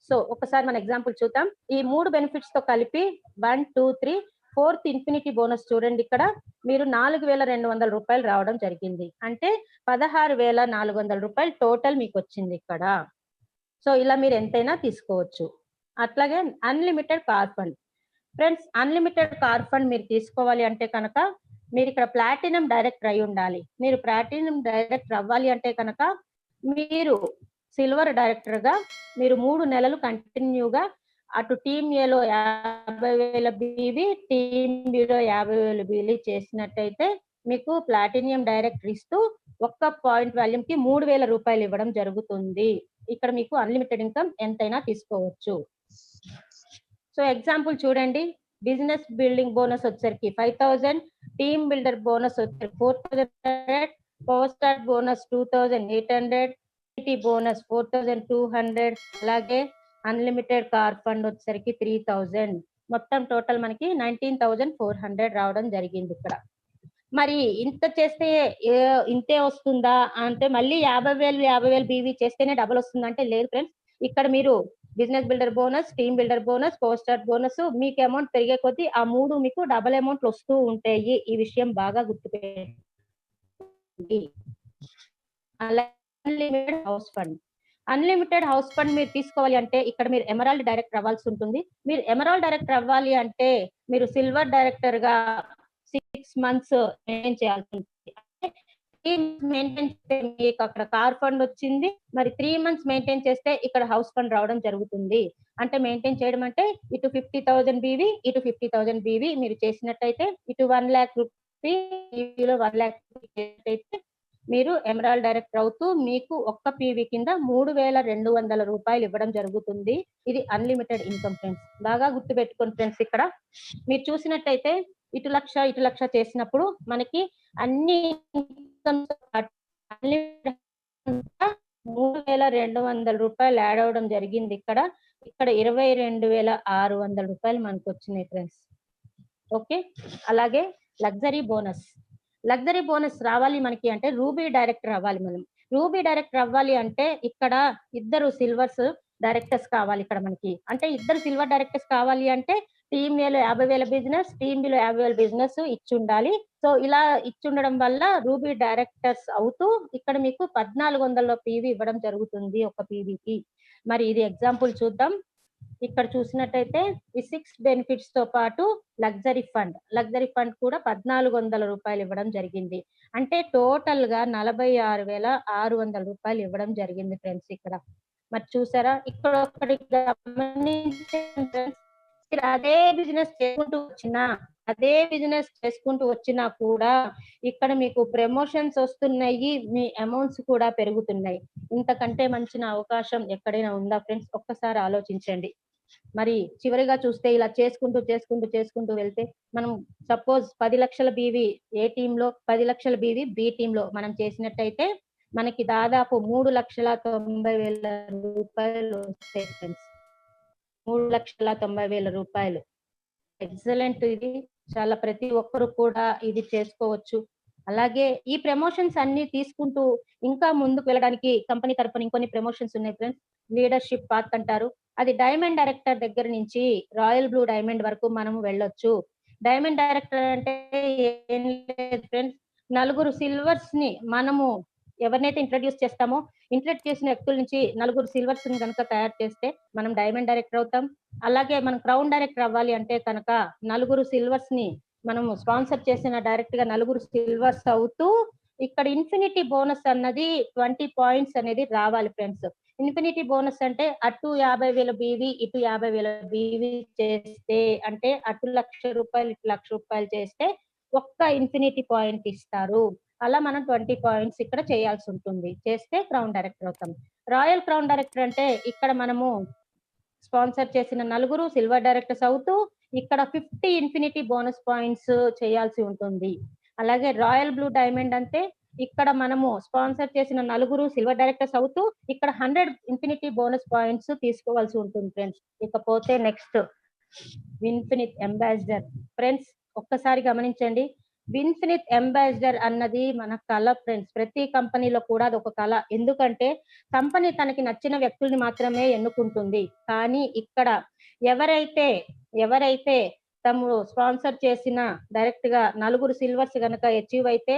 సో ఒకసారి మన ఎగ్జాంపుల్ చూద్దాం. ఈ 3 బెనిఫిట్స్ తో కలిపి 1, 2, 3 4th ఇన్ఫినిటీ బోనస్ చూడండి. ఇక్కడ మీరు ₹4,200 రావడం జరిగింది. అంటే ₹16,400 టోటల్ మీకు వచ్చింది ఇక్కడ. సో ఇలా మీరు ఎంతైనా తీసుకోవచ్చు. అట్లాగే unlimited car fund. Friends, unlimited car fund మీరు తీసుకోవాలి అంటే కనుక మీరు ఇక్కడ ప్లాటినం డైరెక్టర్ అయి ఉండాలి. మీరు ప్లాటినం డైరెక్టర్ అవ్వాలి అంటే కనుక మీరు సిల్వర్ డైరెక్టర్ గా మీరు 3 నెలలు కంటిన్యూగా అటు టీమ్ ఏలో 50,000 బీవీ, టీమ్ బిలో 50,000 బీవీ చేసినట్టయితే మీకు ప్లాటినియం డైరెక్టర్ ఇస్తూ ఒక్క పాయింట్ వాల్యూమ్ కి ₹3,000 ఇవ్వడం జరుగుతుంది. ఇక్కడ మీకు అన్లిమిటెడ్ ఇన్కమ్ ఎంతైనా తీసుకోవచ్చు. సో ఎగ్జాంపుల్ చూడండి. బిజినెస్ బిల్డింగ్ బోనస్ వచ్చేసరికి 5,000, టీమ్ బిల్డర్ బోనస్ వచ్చేసరికి 4,100, పవర్ స్టార్ బోనస్ 2,800, బోనస్ 4,200, అలాగే అన్లిమిటెడ్ కార్ ఫండ్ వచ్చేసరికి 3,000. మొత్తం టోటల్ మనకి 19,400 రావడం జరిగింది ఇక్కడ. మరి ఇంత చేస్తే ఇంతే వస్తుందా అంటే మళ్ళీ 50,000 బీవీ చేస్తేనే డబుల్ వస్తుందా అంటే లేదు ఫ్రెండ్స్. ఇక్కడ మీరు business builder bonus, team builder bonus, power star bonus మీకు అమౌంట్ పెరిగే కొద్దీ ఆ 3 మీకు డబుల్ అమౌంట్ వస్తూ ఉంటాయి. ఈ విషయం బాగా గుర్తుపెట్టుకోండి. Unlimited house fund. Unlimited house fund మీరు తీసుకోవాలి అంటే ఇక్కడ మీరు ఎమరాల్డ్ డైరెక్టర్ అవ్వాల్సి ఉంటుంది. మీరు ఎమరాల్డ్ డైరెక్టర్ అవ్వాలి అంటే మీరు సిల్వర్ డైరెక్టర్ గా 6 months మెయింటైన్ చేయాల్సి ఉంటుంది. మెయింటైన్ చేస్తే మీకు అక్కడ కార్ ఫండ్ వచ్చింది. మరి 3 months మెయింటైన్ చేస్తే ఇక్కడ హౌస్ ఫండ్ రావడం జరుగుతుంది. అంటే మెయింటైన్ చేయడం అంటే ఇటు 50,000 బీవీ, ఇటు 50,000 బీవీ మీరు చేసినట్టయితే ఇటు 1,00,000 రూపీలో 1,00,000 మీరు ఎమరాల్డ్ డైరెక్టర్ అవుతూ మీకు ఒక్క పీవీ కింద ₹3,200 ఇవ్వడం జరుగుతుంది. ఇది అన్లిమిటెడ్ ఇన్కమ్ ఫ్రెండ్స్. బాగా గుర్తు పెట్టుకోండి ఫ్రెండ్స్. ఇక్కడ మీరు చూసినట్టయితే ఇటు 1,00,000 చేసినప్పుడు మనకి అన్ని ₹3,200 యాడ్ అవడం జరిగింది. ఇక్కడ 22,600 మనకు వచ్చినాయి ఫ్రెండ్స్. ఓకే. అలాగే లగ్జరీ బోనస్. లగ్జరీ బోనస్ రావాలి మనకి అంటే రూబీ డైరెక్టర్ అవ్వాలి మనం. రూబీ డైరెక్టర్ అవ్వాలి అంటే ఇక్కడ ఇద్దరు సిల్వర్స్ డైరెక్టర్స్ కావాలి ఇక్కడ మనకి. అంటే ఇద్దరు సిల్వర్ డైరెక్టర్స్ కావాలి అంటే టీమ్ ఏలో 50,000 బిజినెస్, టీమ్ బిలో 50,000 బిజినెస్ ఇచ్చి ఉండాలి. సో ఇలా ఇచ్చి ఉండడం వల్ల రూబీ డైరెక్టర్స్ అవుతూ ఇక్కడ మీకు 1,400 పీవీ ఇవ్వడం జరుగుతుంది ఒక పీవీకి. మరి ఇది ఎగ్జాంపుల్ చూద్దాం. ఇక్కడ చూసినట్టయితే ఈ 6 బెనిఫిట్స్ తో పాటు లగ్జరీ ఫండ్ కూడా ₹1,400 ఇవ్వడం జరిగింది. అంటే టోటల్ గా ₹46,600 ఇవ్వడం జరిగింది ఫ్రెండ్స్ ఇక్కడ. మరి చూసారా, ఇక్కడ ఒకటి గమనించండి ఫ్రెండ్స్, మీరు అదే బిజినెస్ చేసుకుంటూ వచ్చినా కూడా ఇక్కడ మీకు ప్రమోషన్స్ వస్తున్నాయి, మీ అమౌంట్స్ కూడా పెరుగుతున్నాయి. ఇంతకంటే మంచిన అవకాశం ఎక్కడైనా ఉందా ఫ్రెండ్స్? ఒక్కసారి ఆలోచించండి. మరి చివరిగా చూస్తే ఇలా చేసుకుంటూ వెళ్తే మనం సపోజ్ 10,00,000 బీవీ ఏ టీంలో, 10,00,000 బీవీ బి టీంలో మనం చేసినట్టయితే మనకి దాదాపు 3,90,000 రూపాయలు వస్తాయి ఫ్రెండ్స్. 3,90,000 రూపాయలు. ఎక్సలెంట్ ఇది. చాలా ప్రతి ఒక్కరు కూడా ఇది చేసుకోవచ్చు. అలాగే ఈ ప్రమోషన్స్ అన్ని తీసుకుంటూ ఇంకా ముందుకు వెళ్ళడానికి కంపెనీ తరపున ఇంకొన్ని ప్రమోషన్స్ ఉన్నాయి ఫ్రెండ్స్. లీడర్‌షిప్ పాత్ అంటారు. అది డైమండ్ డైరెక్టర్ దగ్గర నుంచి రాయల్ బ్లూ డైమండ్ వరకు మనం వెళ్ళొచ్చు. డైమండ్ డైరెక్టర్ అంటే ఏం లేదు ఫ్రెండ్స్. నలుగురు సిల్వర్స్‌ని మనము ఎవరినైతే ఇంట్రొడ్యూస్ చేస్తామో, ఇంట్రొడ్యూస్ చేసిన వ్యక్తుల నుంచి నలుగురు సిల్వర్స్‌ని గనుక తయారు చేస్తే మనం డైమండ్ డైరెక్టర్ అవుతాం. అలాగే మనం క్రౌన్ డైరెక్టర్ అవ్వాలి అంటే కనుక నలుగురు సిల్వర్స్‌ని మనము స్పాన్సర్ చేసిన డైరెక్ట్ గా నలుగురు సిల్వర్స్ అవుతూ ఇక్కడ ఇన్ఫినిటీ బోనస్ అన్నది 20 పాయింట్స్ అనేది రావాలి ఫ్రెండ్స్. ఇన్ఫినిటీ బోనస్ అంటే అటు 50,000 బీవీ ఇటు 50,000 బీవీ చేస్తే అంటే అటు ₹1,00,000 ఇటు ₹1,00,000 చేస్తే ఒక్క ఇన్ఫినిటీ పాయింట్ ఇస్తారు. అలా మనం 20 పాయింట్స్ ఇక్కడ చేయాల్సి ఉంటుంది. చేస్తే క్రౌన్ డైరెక్టర్ అవుతాం. రాయల్ క్రౌన్ డైరెక్టర్ అంటే ఇక్కడ మనము స్పాన్సర్ చేసిన నలుగురు సిల్వర్ డైరెక్టర్స్ అవుతూ ఇక్కడ 50 ఇన్ఫినిటీ బోనస్ పాయింట్స్ చేయాల్సి ఉంటుంది. అలాగే రాయల్ బ్లూ డైమండ్ అంటే ఇక్కడ మనము స్పాన్సర్ చేసిన నలుగురు సిల్వర్ డైరెక్టర్స్ అవుతూ ఇక్కడ 100 ఇన్ఫినిటీ బోనస్ పాయింట్స్ తీసుకోవాల్సి ఉంటుంది ఫ్రెండ్స్. ఇకపోతే నెక్స్ట్ విన్ఫినిట్ అంబాసిడర్. ఫ్రెండ్స్ ఒక్కసారి గమనించండి, విన్ఫినిట్ అంబాసిడర్ అన్నది మన కళ ఫ్రెండ్స్. ప్రతి కంపెనీలో కూడా అది ఒక కళ. ఎందుకంటే కంపెనీ తనకి నచ్చిన వ్యక్తుల్ని మాత్రమే ఎన్నుకుంటుంది. కానీ ఇక్కడ ఎవరైతే తము స్పాన్సర్ చేసిన డైరెక్ట్ గా నలుగురు సిల్వర్స్ గనక అచీవ్ అయితే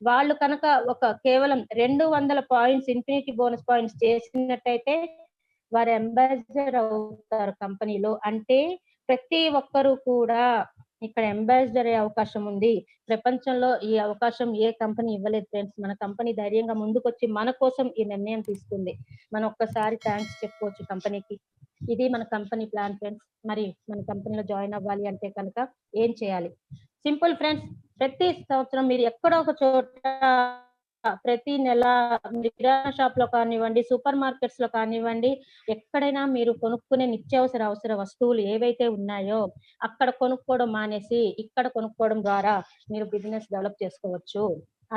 వాళ్ళు కనుక ఒక కేవలం 200 పాయింట్స్ ఇన్ఫినిటీ బోనస్ పాయింట్స్ చేసినట్టయితే వారు అంబాసిడర్ అవుతారు కంపెనీలో. అంటే ప్రతి ఒక్కరు కూడా ఇక్కడ అంబాసిడర్ అయ్యే అవకాశం ఉంది. ప్రపంచంలో ఈ అవకాశం ఏ కంపెనీ ఇవ్వలేదు ఫ్రెండ్స్. మన కంపెనీ ధైర్యంగా ముందుకొచ్చి మన కోసం ఈ నిర్ణయం తీసుకుంది. మనం ఒక్కసారి థ్యాంక్స్ చెప్పుకోవచ్చు కంపెనీకి. ఇది మన కంపెనీ ప్లాన్ ఫ్రెండ్స్. మరి మన కంపెనీలో జాయిన్ అవ్వాలి అంటే కనుక ఏం చేయాలి? Simple friends. ప్రతి సంవత్సరం మీరు ఎక్కడో ఒక చోట ప్రతి నెల కిరాణా షాప్ లో కానివ్వండి, సూపర్ మార్కెట్స్ లో కానివ్వండి, ఎక్కడైనా మీరు కొనుక్కునే అవసర వస్తువులు ఏవైతే ఉన్నాయో అక్కడ కొనుక్కోవడం మానేసి ఇక్కడ కొనుక్కోవడం ద్వారా మీరు బిజినెస్ డెవలప్ చేసుకోవచ్చు.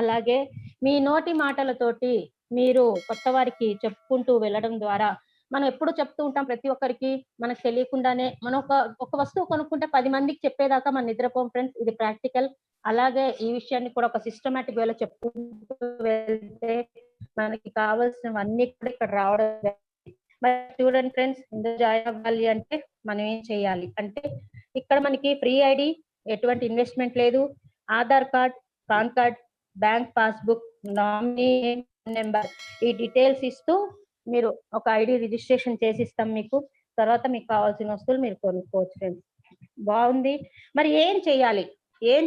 అలాగే మీ నోటి మాటలతోటి మీరు కొత్త వారికి చెప్పుకుంటూ వెళ్ళడం ద్వారా మనం ఎప్పుడు చెప్తూ ఉంటాం ప్రతి ఒక్కరికి మనకు తెలియకుండానే మనం ఒక వస్తువు కొనుక్కుంటే 10 మందికి చెప్పేదాకా మనం నిద్రపోం ఫ్రెండ్స్. ఇది ప్రాక్టికల్. అలాగే ఈ విషయాన్ని కూడా ఒక సిస్టమాటిక్ వేలో చెప్పుకుంటూ వెళ్తే మనకి కావాల్సినవన్నీ కూడా ఇక్కడ రావడం జరిగింది. మరి చూడండి ఫ్రెండ్స్, ఇందులో జాయిన్ అవ్వాలి అంటే మనం ఏం చేయాలి అంటే ఇక్కడ మనకి ఫ్రీ ఐడి, ఎటువంటి ఇన్వెస్ట్మెంట్ లేదు, Aadhaar card, pan card, bank passbook, nominee number, ఈ డీటెయిల్స్ ఇస్తూ మీరు ఒక ఐడి రిజిస్ట్రేషన్ చేసి ఇస్తాం మీకు. తర్వాత మీకు కావాల్సిన వస్తువులు మీరు కొనుక్కోవచ్చు ఫ్రెండ్స్. బాగుంది. మరి ఏం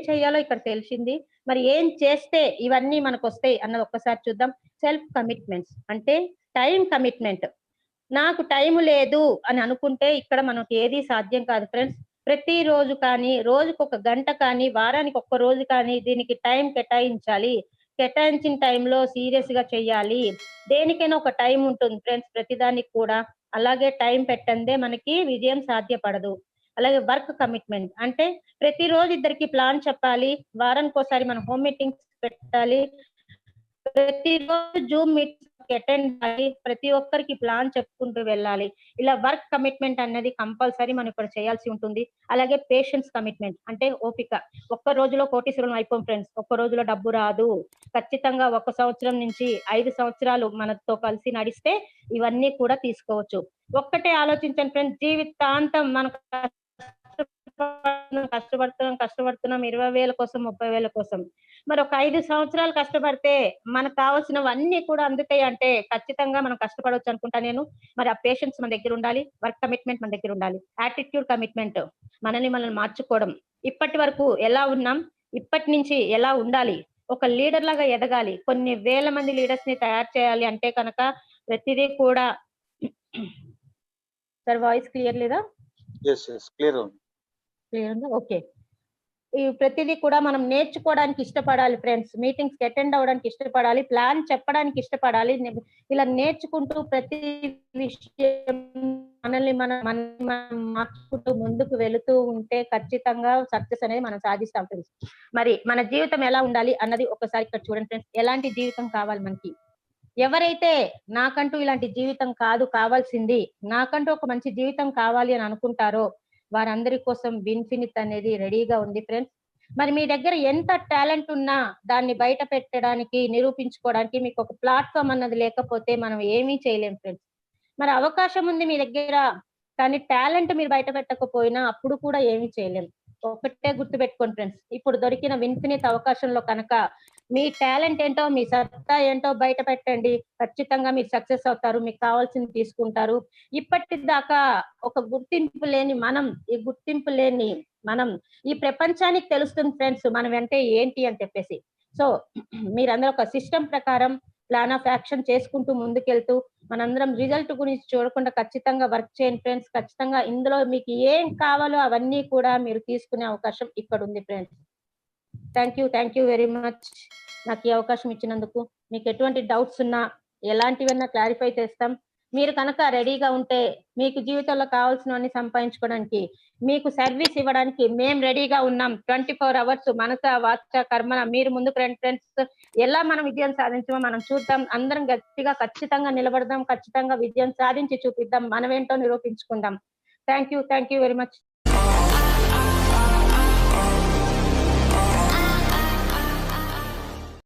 చేయాలో ఇక్కడ తెలిసింది. మరి ఏం చేస్తే ఇవన్నీ మనకు వస్తాయి అన్నది ఒక్కసారి చూద్దాం. సెల్ఫ్ కమిట్మెంట్స్ అంటే టైం కమిట్మెంట్. నాకు టైం లేదు అని అనుకుంటే ఇక్కడ మనకి ఏది సాధ్యం కాదు ఫ్రెండ్స్. ప్రతి రోజు కానీ, రోజుకు ఒక గంట కానీ, వారానికి ఒక్క రోజు కానీ దీనికి టైం కేటాయించాలి. కేటాయించిన టైంలో సీరియస్ గా చెయ్యాలి. దేనికైనా ఒక టైం ఉంటుంది ఫ్రెండ్స్, ప్రతిదానికి కూడా. అలాగే టైం పెట్టందే మనకి విజయం సాధ్యపడదు. అలాగే వర్క్ కమిట్మెంట్ అంటే ప్రతిరోజు ఇద్దరికి ప్లాన్ చెప్పాలి. వారానికి ఒకసారి మనం హోమ్ మీటింగ్స్ పెట్టాలి. ప్రతిరోజు జూమ్ మీటింగ్స్ అటెండ్ అయ్యి ప్రతి ఒక్కరికి ప్లాన్ చెప్పుకుంటూ వెళ్ళాలి. ఇలా వర్క్ కమిట్మెంట్ అనేది కంపల్సరీ మనం ఇక్కడ చేయాల్సి ఉంటుంది. అలాగే పేషెన్స్ కమిట్మెంట్ అంటే ఓపిక. ఒక్క రోజులో కోటీశ్వరం అయిపోం ఫ్రెండ్స్. ఒక్క రోజులో డబ్బు రాదు. ఖచ్చితంగా 1 సంవత్సరం నుంచి 5 సంవత్సరాలు మనతో కలిసి నడిస్తే ఇవన్నీ కూడా తీసుకోవచ్చు. ఒక్కటే ఆలోచించండి ఫ్రెండ్స్, జీవితాంతం మనం కష్టపడుతున్నాం 20,000 కోసం, 30,000 కోసం. మరి ఒక 5 సంవత్సరాలు కష్టపడితే మనకు కావాల్సినవన్నీ కూడా అందుతాయి అంటే ఖచ్చితంగా మనం కష్టపడవచ్చు అనుకుంటా నేను. మరి ఆ పేషెన్స్ మన దగ్గర ఉండాలి. వర్క్ కమిట్మెంట్ మన దగ్గర ఉండాలి. యాటిట్యూడ్ కమిట్మెంట్, మనల్ని మార్చుకోవడం. ఇప్పటి వరకు ఎలా ఉన్నాం, ఇప్పటి నుంచి ఎలా ఉండాలి, ఒక లీడర్ లాగా ఎదగాలి. కొన్ని వేల మంది లీడర్స్ ని తయారు చేయాలి అంటే కనుక ప్రతిదీ కూడా సార్ వాయిస్ క్లియర్ లేదా? క్లియర్ ఉందా? ఓకే. ఈ ప్రతిదీ కూడా మనం నేర్చుకోవడానికి ఇష్టపడాలి ఫ్రెండ్స్. మీటింగ్స్‌కి అటెండ్ అవ్వడానికి ఇష్టపడాలి. ప్లాన్ చెప్పడానికి ఇష్టపడాలి. ఇలా నేర్చుకుంటూ ప్రతి విషయం మనల్ని మనం మార్చుకుంటూ ముందుకు వెళుతూ ఉంటే ఖచ్చితంగా సక్సెస్ అనేది మనం సాధిస్తాం ఫ్రెండ్స్. మరి మన జీవితం ఎలా ఉండాలి అన్నది ఒకసారి ఇక్కడ చూడండి ఫ్రెండ్స్. ఎలాంటి జీవితం కావాలి మనకి? ఎవరైతే నాకంటూ ఇలాంటి జీవితం కాదు కావాల్సింది, నాకంటూ ఒక మంచి జీవితం కావాలి అని అనుకుంటారో వారందరి కోసం విన్ఫినిత్ అనేది రెడీగా ఉంది ఫ్రెండ్స్. మరి మీ దగ్గర ఎంత టాలెంట్ ఉన్నా దాన్ని బయట పెట్టడానికి, నిరూపించుకోవడానికి మీకు ఒక ప్లాట్‌ఫార్మ్ అన్నది లేకపోతే మనం ఏమీ చేయలేం ఫ్రెండ్స్. మరి అవకాశం ఉంది మీ దగ్గర, కానీ టాలెంట్ మీరు బయట పెట్టకపోయినా అప్పుడు కూడా ఏమీ చేయలేం. ఒకటే గుర్తుపెట్టుకోండి ఫ్రెండ్స్. ఇప్పుడు దొరికిన విన్ఫినిత్ అవకాశంలో కనుక మీ టాలెంట్ ఏంటో, మీ సత్తా ఏంటో బయట పెట్టండి. ఖచ్చితంగా మీరు సక్సెస్ అవుతారు. మీకు కావాల్సింది తీసుకుంటారు. ఇప్పటిదాకా ఒక గుర్తింపు లేని మనం ఈ ప్రపంచానికి తెలుస్తుంది ఫ్రెండ్స్ మనం అంటే ఏంటి అని చెప్పేసి. సో మీరందరూ ఒక సిస్టమ్ ప్రకారం ప్లాన్ ఆఫ్ యాక్షన్ చేసుకుంటూ ముందుకెళ్తూ మనందరం రిజల్ట్ గురించి చూడకుండా ఖచ్చితంగా వర్క్ చేయండి ఫ్రెండ్స్. ఖచ్చితంగా ఇందులో మీకు ఏం కావాలో అవన్నీ కూడా మీరు తీసుకునే అవకాశం ఇక్కడ ఉంది friends. Thank you very much నాకు ఈ అవకాశం ఇచ్చినందుకు. మీకు ఎటువంటి డౌట్స్ ఉన్నా ఎలాంటివన్నా క్లారిఫై చేస్తాం. మీరు కనుక రెడీగా ఉంటే మీకు జీవితంలో కావాల్సినవన్నీ సంపాదించుకోవడానికి, మీకు సర్వీస్ ఇవ్వడానికి మేము రెడీగా ఉన్నాం. 24 అవర్స్ మనస, వాచ, కర్మన మీరు ముందుకు రండి ఫ్రెండ్స్. ఎలా మనం విజయం సాధించమో మనం చూద్దాం. అందరం గట్టిగా ఖచ్చితంగా నిలబడదాం. ఖచ్చితంగా విజయం సాధించి చూపిద్దాం. మనమేంటో నిరూపించుకుందాం. Thank you very much.